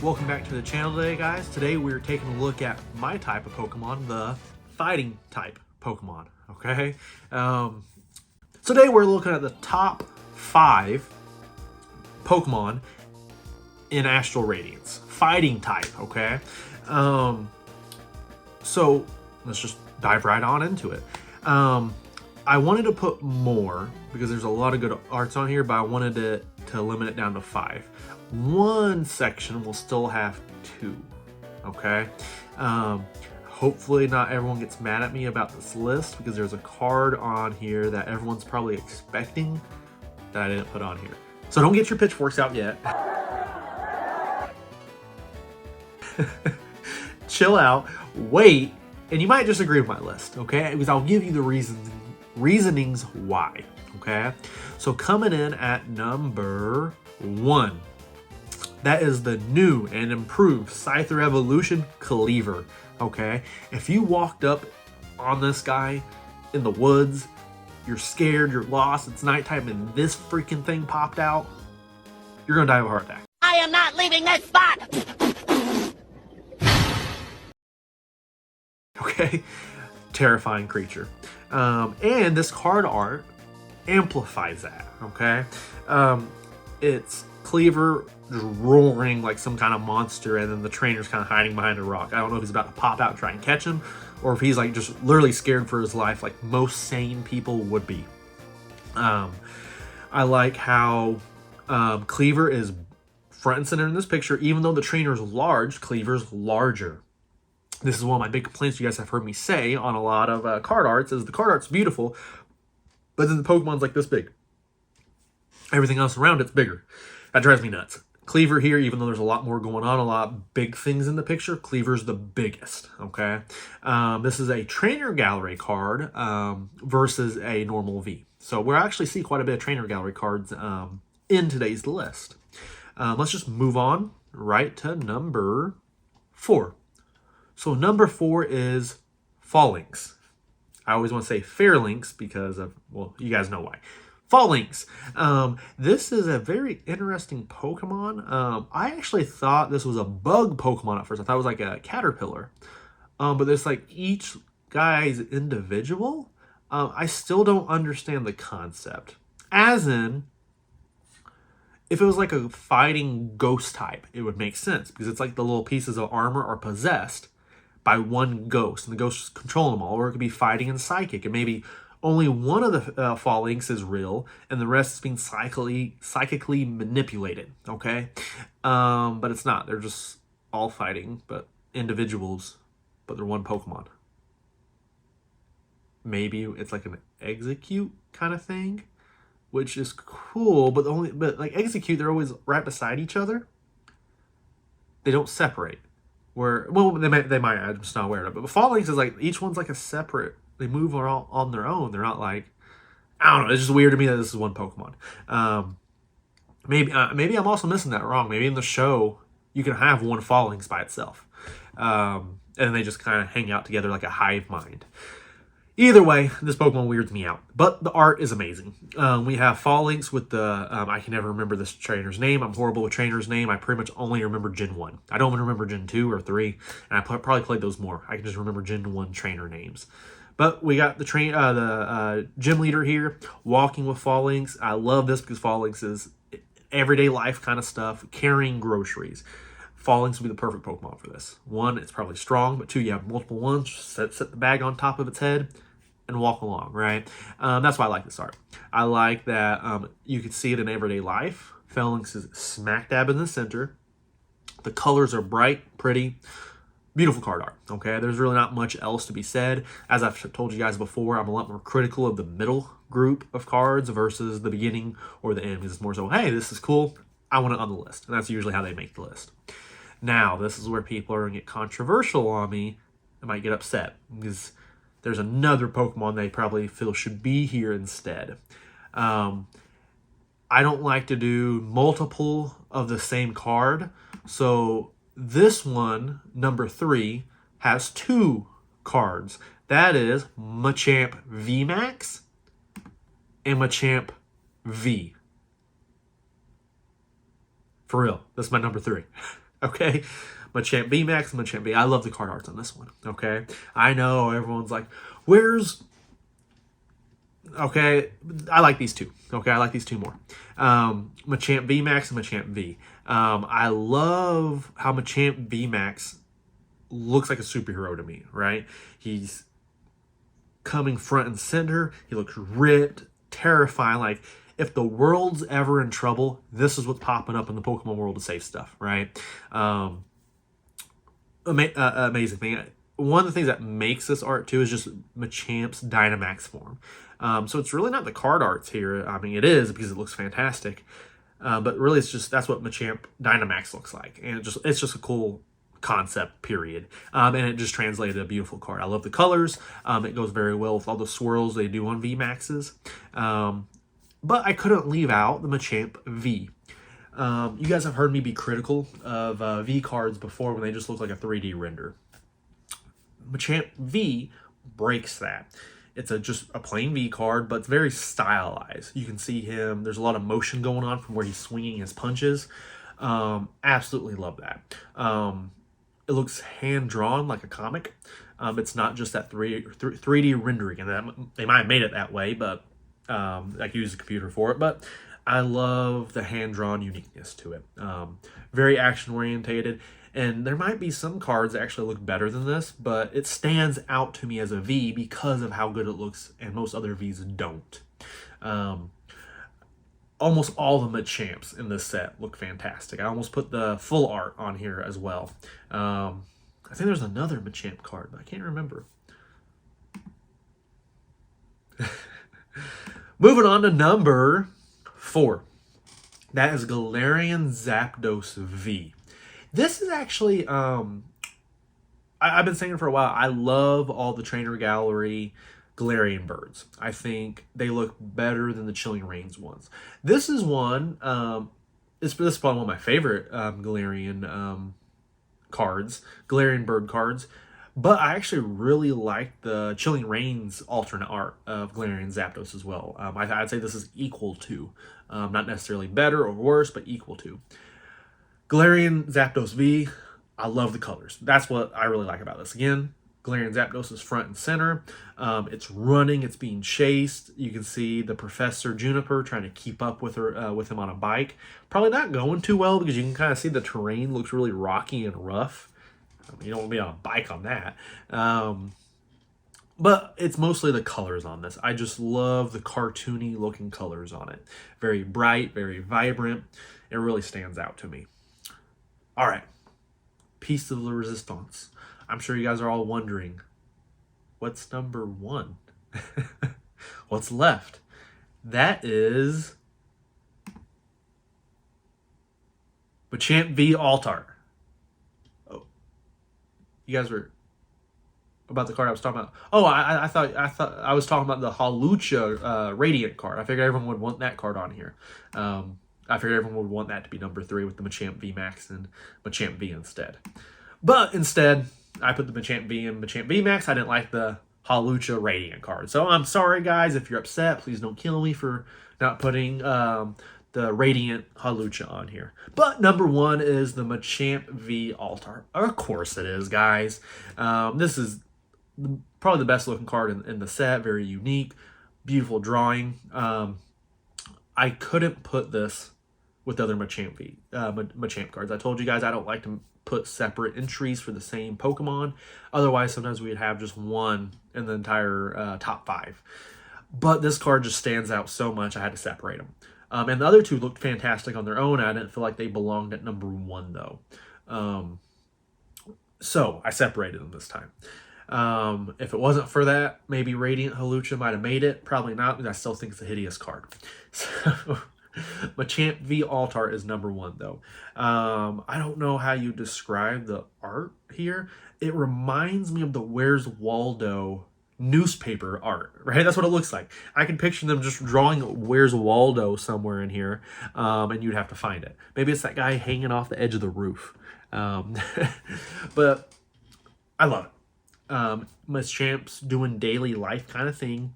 Welcome back to the channel today, guys. Today we're taking a look at my type of Pokemon, the fighting type Pokemon, okay? Today we're looking at the top 5 Pokemon in Astral Radiance, fighting type, okay? So let's just dive right on into it. I wanted to put more because there's a lot of good arts on here, but I wanted to limit it down to 5. One section will still have 2, okay? Hopefully not everyone gets mad at me about this list because there's a card on here that everyone's probably expecting that I didn't put on here. So don't get your pitchforks out yet. Chill out, wait, and you might disagree with my list, okay? Because I'll give you the reasonings why, okay? So coming in at number 1, that is the new and improved Scyther Evolution Cleaver, okay? If you walked up on this guy in the woods, you're scared, you're lost, it's nighttime, and this freaking thing popped out, you're gonna die of a heart attack. I am not leaving this spot! Okay? Terrifying creature. And this card art amplifies that, okay? It's Cleaver roaring like some kind of monster, and then the trainer's kind of hiding behind a rock. I don't know if he's about to pop out and try and catch him, or if he's like just literally scared for his life like most sane people would be. I like how Cleaver is front and center in this picture. Even though the trainer's large, Cleaver's larger. This is one of my big complaints you guys have heard me say on a lot of card arts, is the card art's beautiful, but then the Pokemon's like this big. Everything else around it's bigger. That drives me nuts. Cleaver here, even though there's a lot more going on, a lot of big things in the picture, Cleaver's the biggest, okay? This is a trainer gallery card versus a normal V. So we'll actually see quite a bit of trainer gallery cards in today's list. Let's just move on right to number 4. So number 4 is Falinks. I always want to say Fairlinks because of, well, you guys know why. Falinks. This is a very interesting Pokemon. I actually thought this was a bug Pokemon at first. I thought it was like a caterpillar. But it's like each guy's individual. I still don't understand the concept. As in, if it was like a fighting ghost type, it would make sense because it's like the little pieces of armor are possessed by one ghost, and the ghost is controlling them all. Or it could be fighting and psychic, and maybe only one of the Falinks is real, and the rest is being psychically manipulated, okay? But it's not. They're just all fighting, but individuals, but they're one Pokemon. Maybe it's like an execute kind of thing, which is cool, but like execute, they're always right beside each other. They don't separate. Well, they might. I'm just not aware of it. But Falinks is like each one's like a separate. They move all on their own. They're not like, I don't know. It's just weird to me that this is one Pokemon. Maybe I'm also missing that wrong. Maybe in the show you can have one Falinks by itself, and they just kind of hang out together like a hive mind. Either way, this Pokemon weirds me out, but the art is amazing. We have Falinks with the, I can never remember this trainer's name. I'm horrible with trainer's name. I pretty much only remember Gen 1. I don't even remember Gen 2 or 3, and I probably played those more. I can just remember Gen 1 trainer names. But we got the gym leader here walking with Falinks. I love this because Falinks is everyday life kind of stuff, carrying groceries. Falinks would be the perfect Pokemon for this. 1, it's probably strong, but 2, you have multiple ones. Set the bag on top of its head and walk along, right? That's why I like this art. I like that you can see it in everyday life. Falinks is smack dab in the center. The colors are bright, pretty. Beautiful card art, okay? There's really not much else to be said. As I've told you guys before, I'm a lot more critical of the middle group of cards versus the beginning or the end, because it's more so, hey, this is cool, I want it on the list. And that's usually how they make the list. Now, this is where people are going to get controversial on me and might get upset, because there's another Pokemon they probably feel should be here instead. I don't like to do multiple of the same card, so this one, number 3, has 2 cards. That is Machamp VMAX and Machamp V. For real, that's my number 3. Okay, Machamp VMAX and Machamp V. I love the card arts on this one. Okay, I know everyone's like, where's okay, I like these two. Okay, I like these two more. Machamp VMAX and Machamp V. I love how Machamp VMAX looks like a superhero to me, right? He's coming front and center. He looks ripped, terrifying. Like, if the world's ever in trouble, this is what's popping up in the Pokemon world to save stuff, right? Amazing thing. One of the things that makes this art too is just Machamp's Dynamax form. So it's really not the card arts here. I mean, it is because it looks fantastic. But really, it's just that's what Machamp Dynamax looks like, and it's just a cool concept, period. And it just translated a beautiful card. I love the colors. It goes very well with all the swirls they do on VMAXs. But I couldn't leave out the Machamp V. You guys have heard me be critical of V cards before when they just look like a 3D render. Machamp V breaks that. It's just a plain V card, but it's very stylized. You can see him. There's a lot of motion going on from where he's swinging his punches. Absolutely love that. It looks hand-drawn like a comic. It's not just that 3D rendering, and they might have made it that way, but I could use a computer for it. But I love the hand-drawn uniqueness to it. Very action-orientated. And there might be some cards that actually look better than this, but it stands out to me as a V because of how good it looks, and most other Vs don't. Almost all the Machamps in this set look fantastic. I almost put the full art on here as well. I think there's another Machamp card, but I can't remember. Moving on to number 4. That is Galarian Zapdos V. This is actually, I've been saying it for a while. I love all the Trainer Gallery Galarian birds. I think they look better than the Chilling Reigns ones. This is one, this is probably one of my favorite Galarian cards, Galarian bird cards. But I actually really like the Chilling Reigns alternate art of Galarian Zapdos as well. I'd say this is equal to, not necessarily better or worse, but equal to. Galarian Zapdos V, I love the colors. That's what I really like about this. Again, Galarian Zapdos is front and center. It's running, it's being chased. You can see the Professor Juniper trying to keep up with him on a bike. Probably not going too well because you can kind of see the terrain looks really rocky and rough. You don't want to be on a bike on that. But it's mostly the colors on this. I just love the cartoony looking colors on it. Very bright, very vibrant. It really stands out to me. All right, Piece of the Resistance. I'm sure you guys are all wondering, what's number 1? What's left? That is Machamp V Altar. Oh, you guys were about the card I was talking about. Oh, I thought I was talking about the Hawlucha Radiant card. I figured everyone would want that card on here. I figured everyone would want that to be number 3 with the Machamp VMAX and Machamp V instead. But instead, I put the Machamp V and Machamp VMAX. I didn't like the Hawlucha Radiant card. So I'm sorry, guys, if you're upset. Please don't kill me for not putting the Radiant Hawlucha on here. But number 1 is the Machamp V Altar. Of course it is, guys. This is probably the best looking card in the set. Very unique. Beautiful drawing. I couldn't put this with other Machamp cards. I told you guys I don't like to put separate entries for the same Pokemon. Otherwise, sometimes we'd have just one in the entire top 5. But this card just stands out so much, I had to separate them. And the other two looked fantastic on their own. I didn't feel like they belonged at number 1, though. So I separated them this time. If it wasn't for that, maybe Radiant Hawlucha might have made it. Probably not, because I still think it's a hideous card. So Machamp V Altar is number 1, though. I don't know how you describe the art here. It reminds me of the Where's Waldo newspaper art, right? That's what it looks like. I can picture them just drawing Where's Waldo somewhere in here, and you'd have to find it. Maybe it's that guy hanging off the edge of the roof. But I love it. Machamp's doing daily life kind of thing.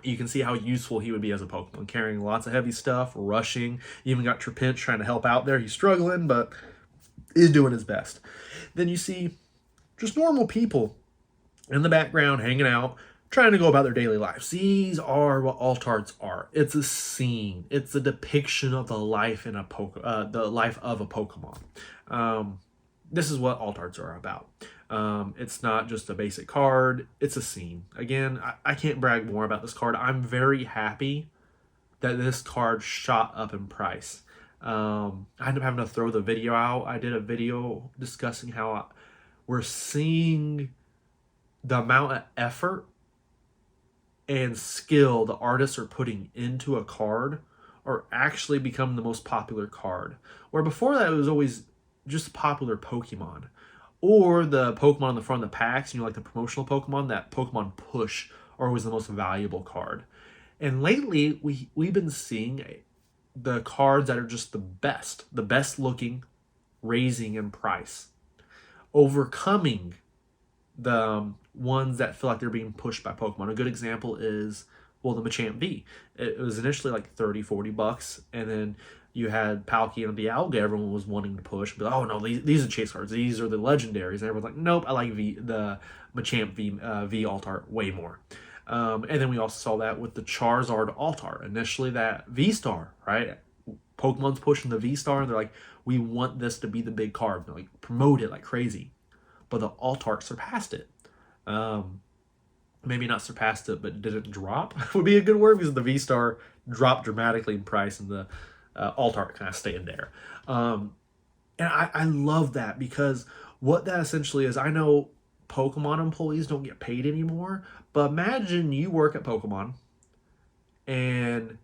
You can see how useful he would be as a Pokemon, carrying lots of heavy stuff, rushing. You even got Trapinch trying to help out there. He's struggling, but is doing his best. Then you see just normal people in the background hanging out, trying to go about their daily lives. These are what alt arts are. It's a scene. It's a depiction of the life in the life of a Pokemon. This is what alt arts are about. It's not just a basic card. It's a scene. Again, I can't brag more about this card. I'm very happy that this card shot up in price. I ended up having to throw the video out. I did a video discussing how we're seeing the amount of effort and skill the artists are putting into a card are actually becoming the most popular card. Where before that, it was always just popular Pokemon. Or the Pokemon on the front of the packs, like the promotional Pokemon, that Pokemon Push are always the most valuable card. And lately, we've been seeing the cards that are just the best looking, raising in price, overcoming the ones that feel like they're being pushed by Pokemon. A good example is, the Machamp V. It was initially like $30-$40, and then you had Palkia and Dialga everyone was wanting to push, but oh no, these are chase cards. These are the legendaries. And everyone's like, nope, I like the Machamp V alt art way more. And then we also saw that with the Charizard alt art. Initially, that V-Star, right? Pokemon's pushing the V-Star, and they're like, we want this to be the big card. They're like, promote it like crazy. But the alt art surpassed it. Maybe not surpassed it, but didn't drop would be a good word, because the V-Star dropped dramatically in price, and the alt art kind of stayed there. And I love that, because what that essentially is, I know Pokemon employees don't get paid anymore, but imagine you work at Pokemon and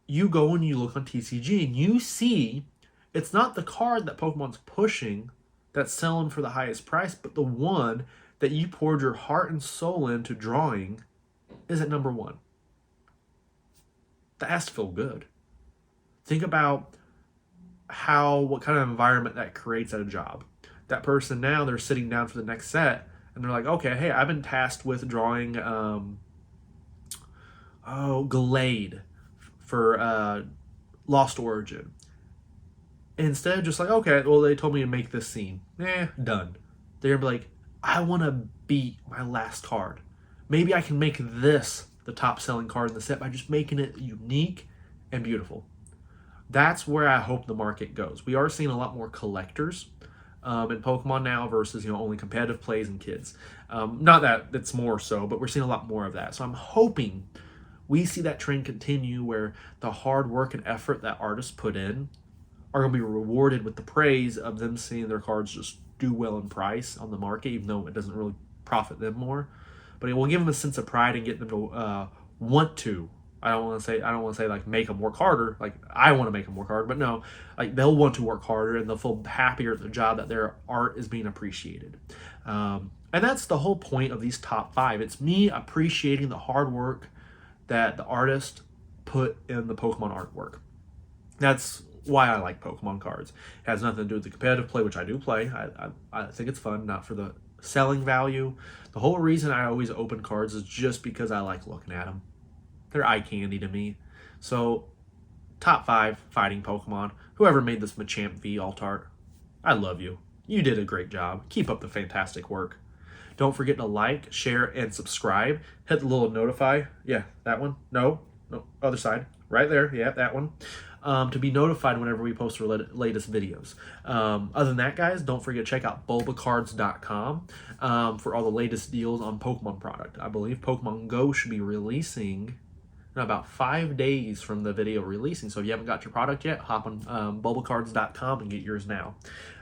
you go and you look on TCG and you see it's not the card that Pokemon's pushing that's selling for the highest price, but the one that you poured your heart and soul into drawing is at number one. That has to feel good. Think about what kind of environment that creates at a job. That person now, they're sitting down for the next set, and they're like, okay, hey, I've been tasked with drawing Gallade for Lost Origin. Instead of just like, okay, well, they told me to make this scene. Done. They're gonna be like, I want to beat my last card. Maybe I can make this the top selling card in the set by just making it unique and beautiful. That's where I hope the market goes. We are seeing a lot more collectors in Pokemon now versus only competitive plays and kids. Not that it's more so, but we're seeing a lot more of that. So I'm hoping we see that trend continue, where the hard work and effort that artists put in are going to be rewarded with the praise of them seeing their cards just do well in price on the market, even though it doesn't really profit them more. But it will give them a sense of pride and get them to want to. I don't want to say like make them work harder. Like I want to make them work harder, but no, like they'll want to work harder and they'll feel happier at the job that their art is being appreciated. And that's the whole point of these top 5. It's me appreciating the hard work that the artist put in the Pokemon artwork. That's why I like Pokemon cards. It has nothing to do with the competitive play, which I do play. I think it's fun, not for the selling value. The whole reason I always open cards is just because I like looking at them. They're eye candy to me. So, top 5 fighting Pokemon. Whoever made this Machamp V alt art, I love you. You did a great job. Keep up the fantastic work. Don't forget to like, share, and subscribe. Hit the little notify. Yeah, that one. No, other side. Right there. Yeah, that one. To be notified whenever we post our latest videos. Other than that, guys, don't forget to check out bulbacards.com for all the latest deals on Pokemon product. I believe Pokemon Go should be releasing in about 5 days from the video releasing. So if you haven't got your product yet, hop on bulbacards.com and get yours now.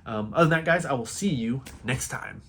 Other than that, guys, I will see you next time.